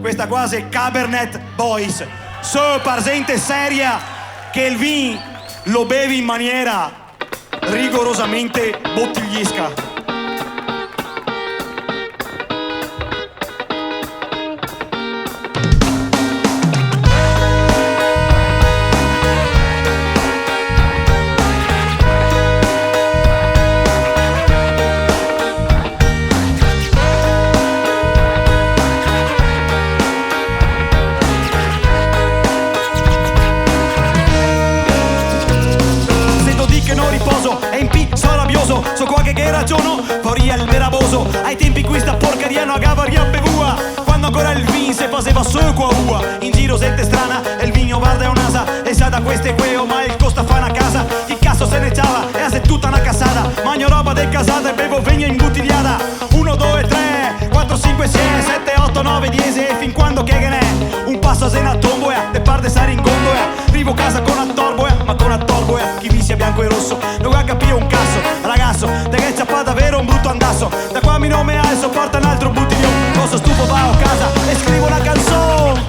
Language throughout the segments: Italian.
Questa quasi è Cabernet Boys. So, presente seria che il vin lo bevi in maniera rigorosamente bottigliesca. So qualche che ragiono, fuori il meraboso. Ai tempi qui sta porcaria no agavaria bevua. Quando ancora il vin se faceva solo qua ua. In giro sente strana, e il vigno guarda è un'asa. E sa da queste queo, ma il costa fa una casa. Il cazzo se ne ciava, e se tutta una cassata. Magno roba del casata e bevo vegna imbottigliata. 1, 2, 3, 4, 5, 6, 7, 8, 9, 10. E fin quando che ne è? Un passo a sena tomboea, e parte stare in gondola. Arrivo casa con a torboea, ma con a torboea. Chi vi sia bianco e rosso, non ha capito un cazzo. Ragazzo, te che c'ha fa davvero un brutto andasso. Da qua mi nome alzo, porta un altro buttiglio. Posso stufo, va a casa e scrivo una canzone.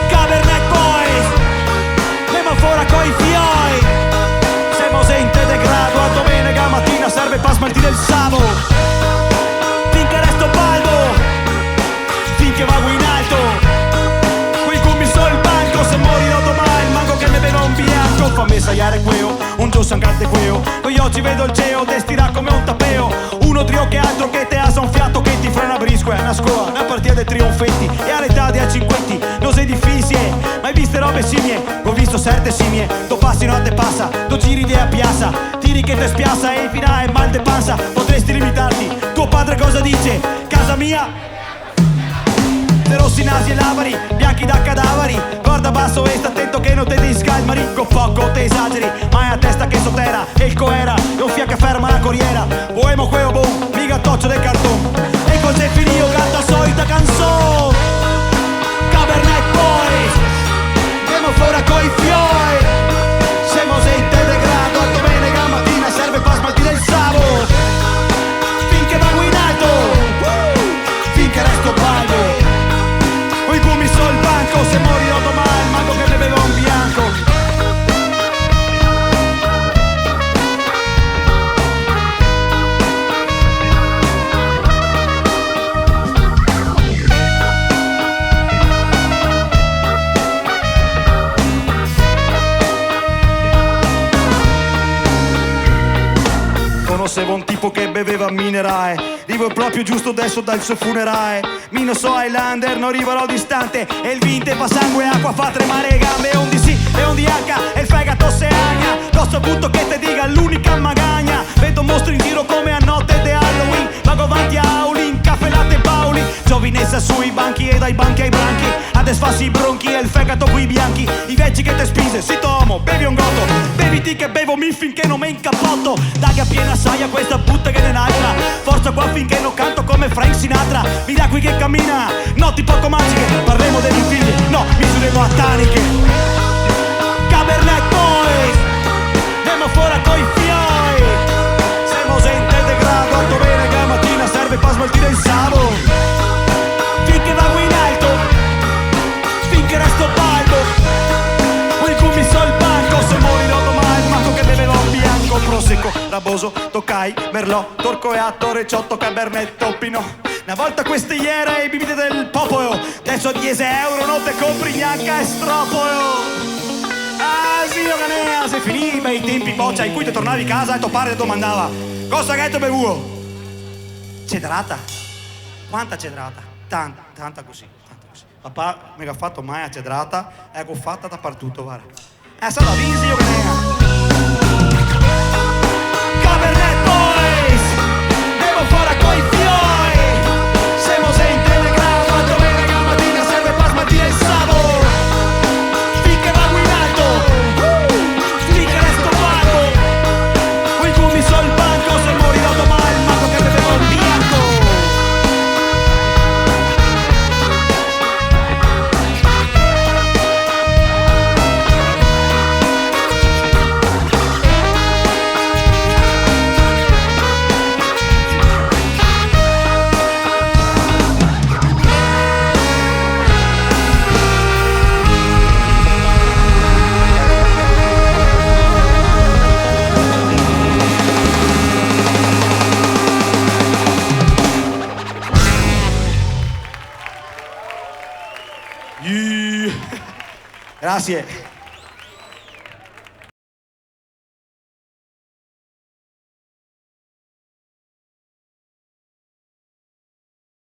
Cabernet Boys, andiamo fuori coi fioi. Siamo gente de grado, a domenica mattina serve per smaltire il sabo. Finché resto baldo, finché vago in alto. Qui mi sto il banco, se morirò domani, manco che ne beva un bianco. Fammi saiare queo, un giusto ancante queo. Io oggi vedo il geo, destirà come un tapeo. Uno trio che altro che te asa un fiato che ti frena brisque. Una scuola, una partita dei trionfetti. E all'età di a cinquetti, non sei difficile. Mai viste robe simie, ho visto certe simie. Do passi non te passa, do giri di a piazza. Tiri che te spiazza e infina e mal de panza. Potresti limitarti, tuo padre cosa dice? Casa mia? Rossi, nasi e lavari, bianchi da cadaveri. Guarda basso e sta attento che non te discalmari. Con poco te esageri, ma è a testa che sotera. E il coera, e un fia che ferma la corriera. Poemo queo boom, mica toccio del carton. E col se finio canta solita canzone. Cabernet Boys, andiamo fuori coi fioi. Siamo gente de grado, a domenica mattina serve per smaltire il sabo. Finché vago in alto, finché resto baldo. Poi mi sto il banco, se morirò domani, manco che ne bevo un bianco. Conoscevo un tipo che beveva minerale. Vivo proprio giusto adesso dal suo funerale. Mino so Highlander, non arriverò distante. E il vinte fa sangue e acqua, fa tremare le gambe. E un di sì e un di H, e il fegato se agna. L'ho saputo che te dica l'unica magagna. Vedo mostri in giro come a notte di Halloween. Vago avanti a Aulin, caffè latte Paoli. Giovinezza sui banchi e dai banchi ai branchi. Adesso fassi i bronchi e il fegato qui bianchi. I veggi che te spise, si tomo, bevi un gotto. Beviti che bevo mi finché non mi incappotto. Dai a piena saia questa butta che ne naira. Forza qua finché non canto come Frank Sinatra. Mi da qui che cammina, notti poco magiche. Parleremo dei miei figli, no, misureremo a taniche. Cabernet Boys, andiamo fuori coi fioi. Siamo gente de grado, a domenica mattina serve per smaltire il sabo. Finché vago in alto, finché resto baldo. Poi mi sto il banco, se morirò domani, manco che beverò un bianco. Prosecco, raboso, toccai, merlot, torco e atto, reciotto, cabernet, toppino. Una volta queste iera e bibite del popolo. Adesso a 10 euro non te compri neanche estropolo. Ah sì, io canea, se finì bei tempi boccia in cui te tornavi a casa e tuo padre ti domandava: cosa che tu bevuto? Cedrata? Quanta cedrata? Tanta così. Papà mi ha fatto mai a cedrata, ecco fatta dappertutto, guarda. Stata vinsi io canea. Cabernet Boys, devo fare coi fioi. Siamo sempre in grado, a domenica mattina serve per smaltire il sabo. Finché vago in alto, finché resto vago. Poi mi sto il banco, se morirò domani, manco che bevevo il bianco. Grazie.